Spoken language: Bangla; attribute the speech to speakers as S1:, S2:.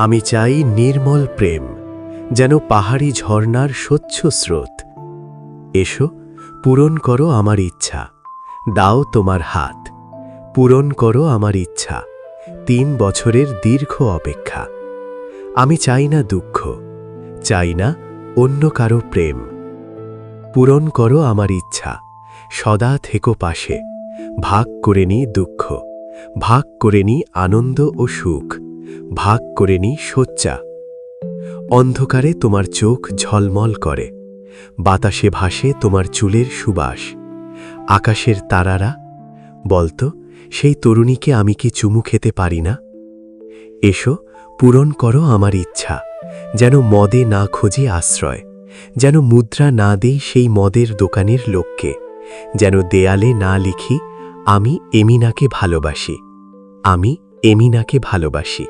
S1: আমি চাই নির্মল প্রেম, যেন পাহাড়ি ঝর্ণার স্বচ্ছ স্রোত। এসো, পূরণ করো আমার ইচ্ছা, দাও তোমার হাত। পূরণ করো আমার ইচ্ছা, 3 বছরের দীর্ঘ অপেক্ষা। আমি চাই না দুঃখ, চাই না অন্য কারো প্রেম। পূরণ করো আমার ইচ্ছা, সদা থেকো পাশে। ভাগ করে নি দুঃখ, ভাগ করে নি আনন্দ ও সুখ, ভাগ করে নি শয্যা। অন্ধকারে তোমার চোখ ঝলমল করে, বাতাসে ভাসে তোমার চুলের সুবাস। আকাশের তারারা, বলতো সেই তরুণীকে আমি কি চুমু খেতে পারি না? এসো, পূরণ করো আমার ইচ্ছা, যেন মদে না খোঁজে আশ্রয়, যেন মুদ্রা না দেই সেই মদের দোকানের লোককে, যেন দেয়ালে না লিখি আমি এমিনাকে ভালোবাসি, আমি এমিনাকে ভালোবাসি।